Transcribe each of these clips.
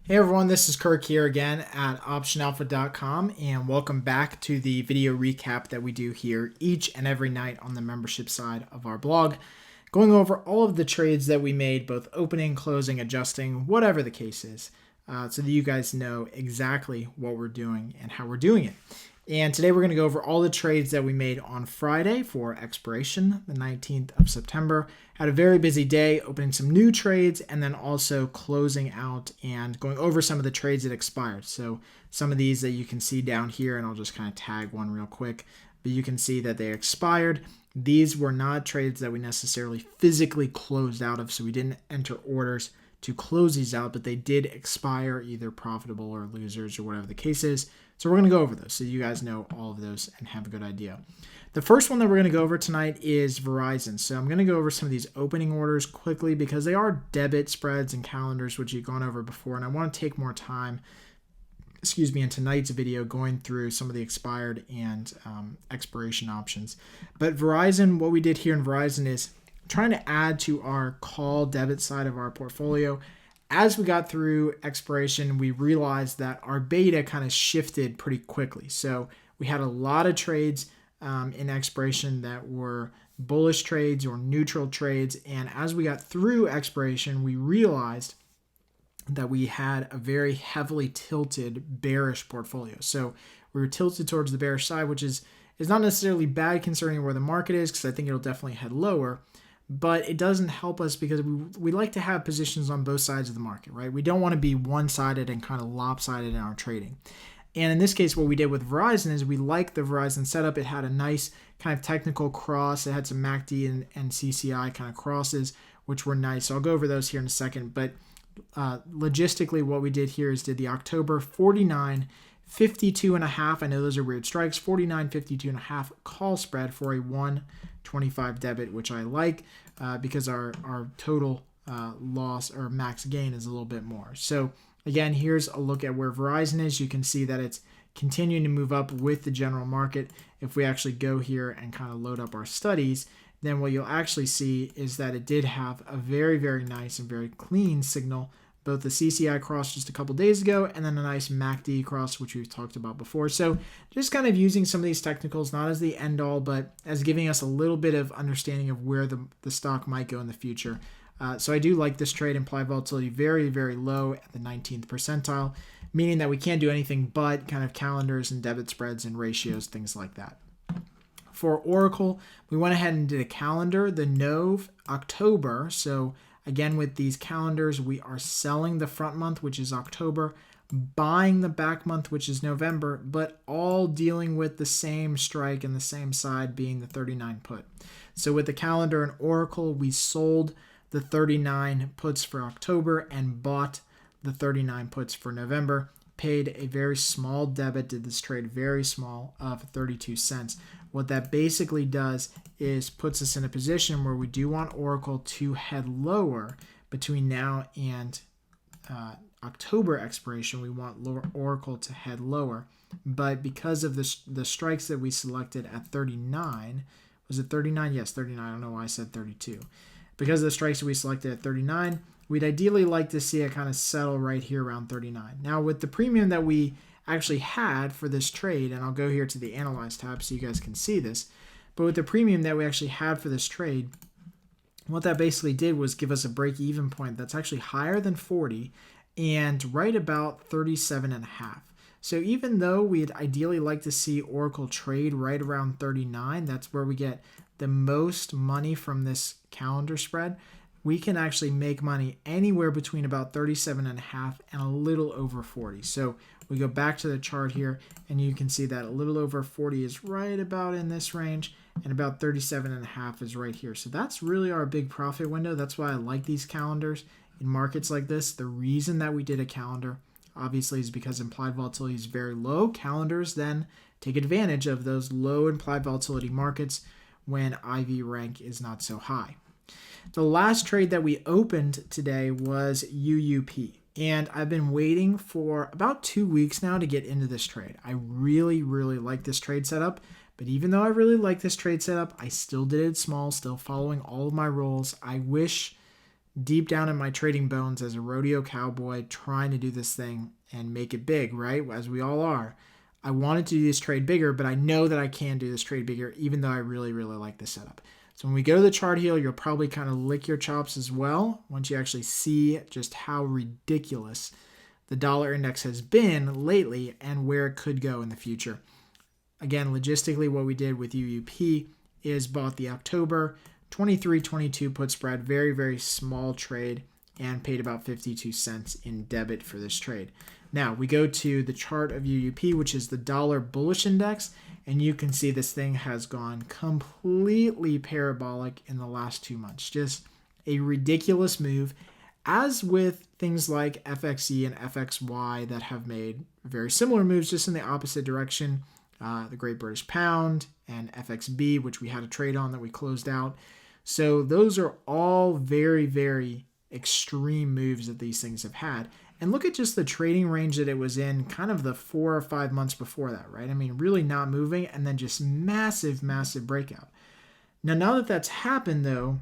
Hey everyone, this is Kirk here again at optionalpha.com, and welcome back to the video recap that we do here each and every night on the membership side of our blog, going over all of the trades that we made, both opening, closing, adjusting, whatever the case is, so that you guys know exactly what we're doing and how we're doing it. And today we're going to go over all the trades that we made on Friday for expiration, the 19th of September. Had a very busy day, opening some new trades and then also closing out and going over some of the trades that expired. So some of these that you can see down here, and I'll just kind of tag one real quick, but you can see that they expired. These were not trades that we necessarily physically closed out of, so we didn't enter orders to close these out, but they did expire, either profitable or losers or whatever the case is. So we're going to go over those so you guys know all of those and have a good idea. The first one that we're going to go over tonight is Verizon. So I'm going to go over some of these opening orders quickly because they are debit spreads and calendars, which you've gone over before, and I want to take more time, in tonight's video going through some of the expired and expiration options. But Verizon, what we did here in Verizon is trying to add to our call debit side of our portfolio. As we got through expiration, we realized that our beta kind of shifted pretty quickly. So we had a lot of trades in expiration that were bullish trades or neutral trades. And as we got through expiration, we realized that we had a very heavily tilted bearish portfolio. So we were tilted towards the bearish side, which is not necessarily bad concerning where the market is, because I think it'll definitely head lower. But it doesn't help us because we like to have positions on both sides of the market, right? We don't want to be one-sided and kind of lopsided in our trading. And in this case, what we did with Verizon is we liked the Verizon setup. It had a nice kind of technical cross. It had some MACD and CCI kind of crosses, which were nice. So I'll go over those here in a second. But logistically, what we did here is did the October 49.52.5. I know those are weird strikes. 49.52.5 call spread for a 125 debit, which I like because our total loss or max gain is a little bit more. So again, here's a look at where Verizon is. You can see that it's continuing to move up with the general market. If we actually go here and kind of load up our studies, then what you'll actually see is that it did have a very, very nice and very clean signal, both the CCI cross just a couple days ago and then a nice MACD cross, which we've talked about before. So just kind of using some of these technicals, not as the end all, but as giving us a little bit of understanding of where the stock might go in the future. So I do like this trade. Implied volatility very, very low at the 19th percentile, meaning that we can't do anything but kind of calendars and debit spreads and ratios, things like that. For Oracle, we went ahead and did a calendar, the Nove October. So again, with these calendars, we are selling the front month, which is October, buying the back month, which is November, but all dealing with the same strike and the same side being the 39 put. So with the calendar and Oracle, we sold the 39 puts for October and bought the 39 puts for November. Paid a very small debit, did this trade very small, of 32 cents. What that basically does is puts us in a position where we do want Oracle to head lower between now and October expiration. We want Oracle to head lower, but because of the strikes that we selected at 39, was it 39? Yes, 39. I don't know why I said 32. Because of the strikes that we selected at 39, we'd ideally like to see it kind of settle right here around 39. Now, with the premium that we actually had for this trade, and I'll go here to the Analyze tab so you guys can see this, but with the premium that we actually had for this trade, what that basically did was give us a break-even point that's actually higher than 40 and right about 37.5. So even though we'd ideally like to see Oracle trade right around 39, that's where we get the most money from this calendar spread, we can actually make money anywhere between about 37.5 and a little over 40. So we go back to the chart here and you can see that a little over 40 is right about in this range and about 37.5 is right here. So that's really our big profit window. That's why I like these calendars in markets like this. The reason that we did a calendar obviously is because implied volatility is very low. Calendars then take advantage of those low implied volatility markets when IV rank is not so high. The last trade that we opened today was UUP. And I've been waiting for about 2 weeks now to get into this trade. I really, really like this trade setup. But even though I really like this trade setup, I still did it small, still following all of my rules. I wish deep down in my trading bones as a rodeo cowboy trying to do this thing and make it big, right? As we all are. I wanted to do this trade bigger, but I know that I can do this trade bigger, even though I really, really like the setup. So when we go to the chart here, you'll probably kind of lick your chops as well once you actually see just how ridiculous the dollar index has been lately and where it could go in the future. Again, logistically, what we did with UUP is bought the October 23.22 put spread, very, very small trade, and paid about 52 cents in debit for this trade. Now, we go to the chart of UUP, which is the dollar bullish index, and you can see this thing has gone completely parabolic in the last 2 months. Just a ridiculous move, as with things like FXE and FXY that have made very similar moves just in the opposite direction. The Great British Pound and FXB, which we had a trade on that we closed out. So those are all very, very extreme moves that these things have had. And look at just the trading range that it was in kind of the 4 or 5 months before that, right? I mean, really not moving and then just massive, massive breakout. Now that that's happened though,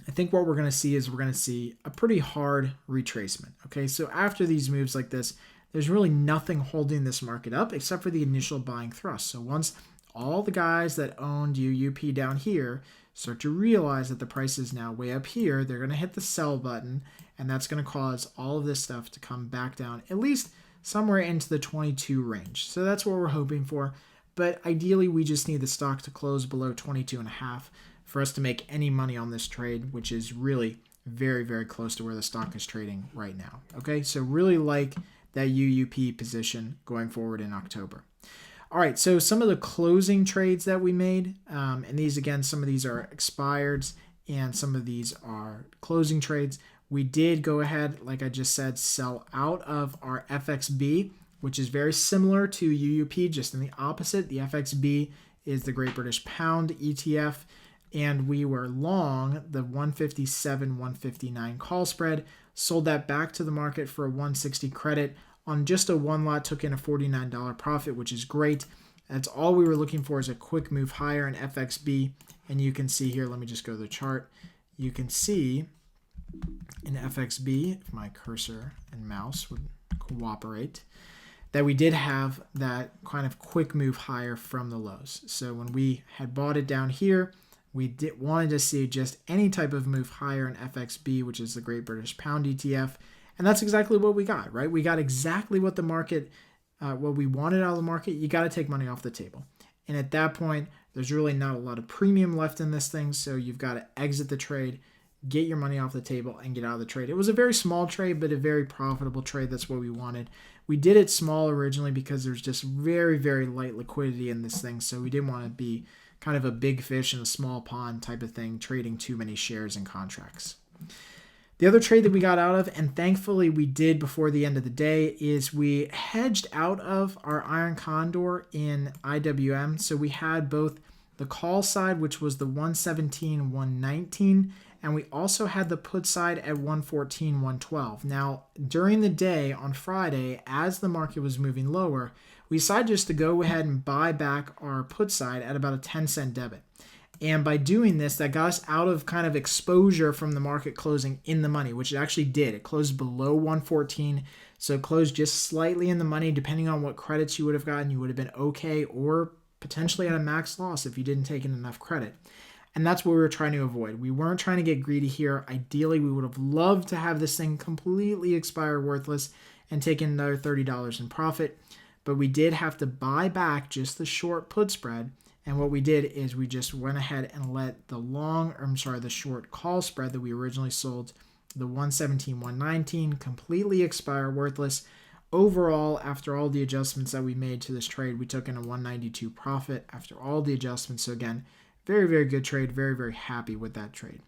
I think what we're going to see is we're going to see a pretty hard retracement. Okay, so after these moves like this, there's really nothing holding this market up except for the initial buying thrust. So once all the guys that owned UUP down here start to realize that the price is now way up here, they're going to hit the sell button, and that's going to cause all of this stuff to come back down, at least somewhere into the 22 range. So that's what we're hoping for. But ideally, we just need the stock to close below 22.5 for us to make any money on this trade, which is really very, very close to where the stock is trading right now. Okay, so really like that UUP position going forward in October. All right, so some of the closing trades that we made, and these again, some of these are expireds and some of these are closing trades. We did go ahead, like I just said, sell out of our FXB, which is very similar to UUP, just in the opposite. The FXB is the Great British Pound ETF, and we were long the 157-159 call spread, sold that back to the market for a 160 credit on just a one lot, took in a $49 profit, which is great. That's all we were looking for, is a quick move higher in FXB. And you can see here, let me just go to the chart. You can see in FXB, if my cursor and mouse would cooperate, that we did have that kind of quick move higher from the lows. So when we had bought it down here, we wanted to see just any type of move higher in FXB, which is the Great British Pound ETF. And that's exactly what we got, right? We got exactly what the market, what we wanted out of the market. You got to take money off the table. And at that point, there's really not a lot of premium left in this thing. So you've got to exit the trade, get your money off the table, and get out of the trade. It was a very small trade, but a very profitable trade. That's what we wanted. We did it small originally because there's just very, very light liquidity in this thing. So we didn't want to be kind of a big fish in a small pond type of thing, trading too many shares and contracts. The other trade that we got out of, and thankfully we did before the end of the day, is we hedged out of our Iron Condor in IWM. So we had both the call side, which was the 117, 119, and we also had the put side at 114, 112. Now, during the day on Friday, as the market was moving lower, we decided just to go ahead and buy back our put side at about a 10-cent debit. And by doing this, that got us out of kind of exposure from the market closing in the money, which it actually did. It closed below 114, so it closed just slightly in the money. Depending on what credits you would have gotten, you would have been okay or potentially at a max loss if you didn't take in enough credit. And that's what we were trying to avoid. We weren't trying to get greedy here. Ideally, we would have loved to have this thing completely expire worthless and take in another $30 in profit. But we did have to buy back just the short put spread. And what we did is we just went ahead and let the short call spread that we originally sold, the 117, 119, completely expire worthless. Overall, after all the adjustments that we made to this trade, we took in a 192 profit after all the adjustments. So again, very, very good trade. Very, very happy with that trade.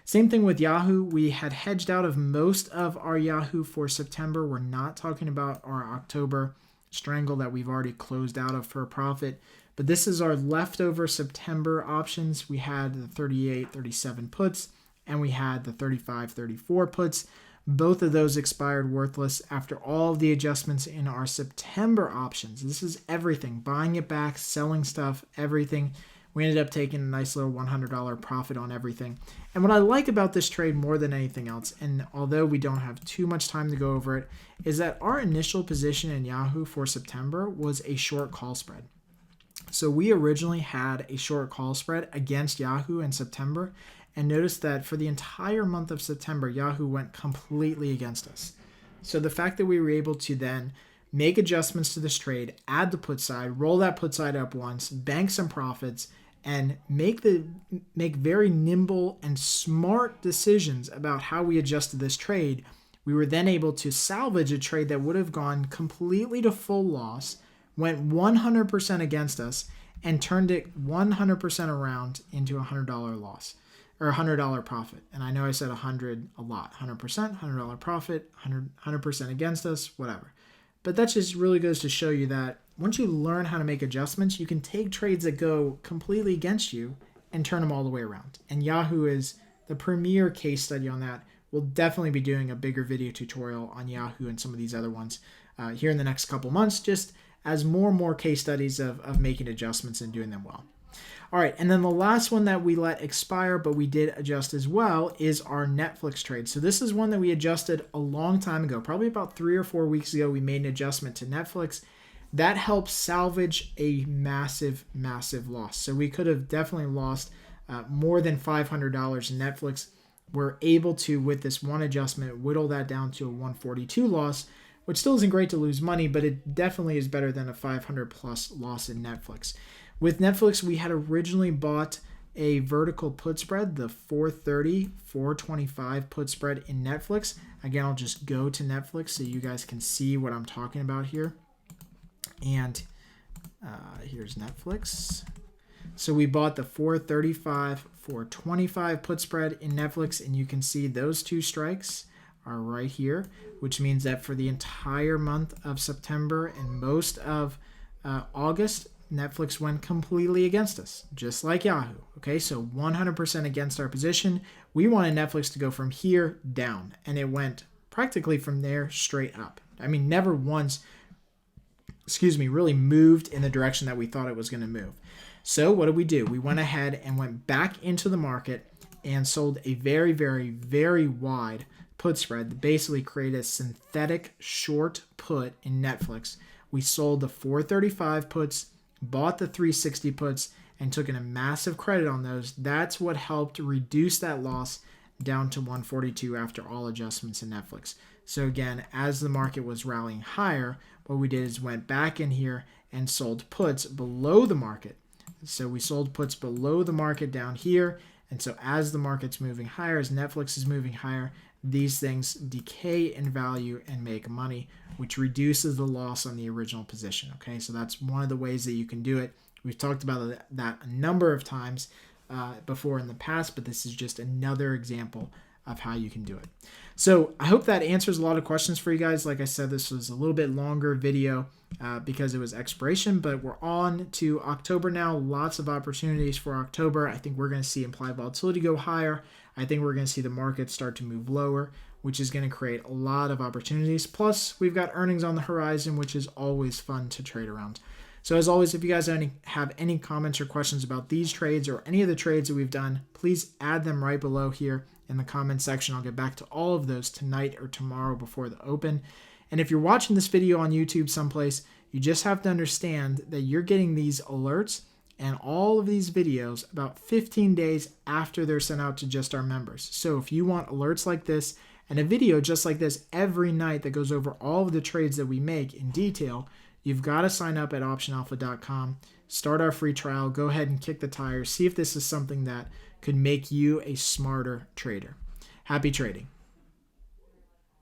Same thing with YHOO. We had hedged out of most of our YHOO for September. We're not talking about our October strangle that we've already closed out of for a profit. But this is our leftover September options. We had the 38, 37 puts, and we had the 35, 34 puts. Both of those expired worthless after all of the adjustments in our September options. This is everything, buying it back, selling stuff, everything. We ended up taking a nice little $100 profit on everything. And what I like about this trade more than anything else, and although we don't have too much time to go over it, is that our initial position in YHOO for September was a short call spread. So we originally had a short call spread against YHOO in September, and notice that for the entire month of September, YHOO went completely against us. So the fact that we were able to then make adjustments to this trade, add the put side, roll that put side up once, bank some profits, and make very nimble and smart decisions about how we adjusted this trade, we were then able to salvage a trade that would have gone completely to full loss, went 100% against us, and turned it 100% around into a $100 loss or a $100 profit. And I know I said 100 a lot, 100%, $100 profit, 100% against us, whatever. But that just really goes to show you that once you learn how to make adjustments, you can take trades that go completely against you and turn them all the way around. And YHOO is the premier case study on that. We'll definitely be doing a bigger video tutorial on YHOO and some of these other ones here in the next couple months, just as more and more case studies of making adjustments and doing them well. All right, and then the last one that we let expire, but we did adjust as well, is our Netflix trade. So this is one that we adjusted a long time ago, probably about 3 or 4 weeks ago. We made an adjustment to Netflix. That helped salvage a massive, massive loss. So we could have definitely lost more than $500 in Netflix. We're able to, with this one adjustment, whittle that down to a 142 loss, which still isn't great to lose money, but it definitely is better than a 500 plus loss in Netflix. With Netflix, we had originally bought a vertical put spread, the 430, 425 put spread in Netflix. Again, I'll just go to Netflix so you guys can see what I'm talking about here. And here's Netflix. So we bought the 435, 425 put spread in Netflix, and you can see those two strikes are right here, which means that for the entire month of September and most of August, Netflix went completely against us, just like YHOO. Okay, so 100% against our position. We wanted Netflix to go from here down, and it went practically from there straight up. I mean, never once, really moved in the direction that we thought it was going to move. So what did we do? We went ahead and went back into the market and sold a very, very, very wide put spread that basically created a synthetic short put in Netflix. We sold the 435 puts, bought the 360 puts, and took in a massive credit on those. That's what helped reduce that loss down to 142 after all adjustments in Netflix. So again, as the market was rallying higher, what we did is went back in here and sold puts below the market. So we sold puts below the market down here. And so as the market's moving higher, as Netflix is moving higher, these things decay in value and make money, which reduces the loss on the original position. Okay, so that's one of the ways that you can do it. We've talked about that a number of times before in the past, but this is just another example of how you can do it. So I hope that answers a lot of questions for you guys. Like I said, this was a little bit longer video because it was expiration, but we're on to October now. Lots of opportunities for October. I think we're going to see implied volatility go higher. I think we're going to see the market start to move lower, which is going to create a lot of opportunities. Plus, we've got earnings on the horizon, which is always fun to trade around. So as always, if you guys have any comments or questions about these trades or any of the trades that we've done, please add them right below here in the comment section. I'll get back to all of those tonight or tomorrow before the open. And if you're watching this video on YouTube someplace, you just have to understand that you're getting these alerts and all of these videos about 15 days after they're sent out to just our members. So if you want alerts like this and a video just like this every night that goes over all of the trades that we make in detail, you've got to sign up at optionalpha.com, start our free trial, go ahead and kick the tires, see if this is something that could make you a smarter trader. Happy trading.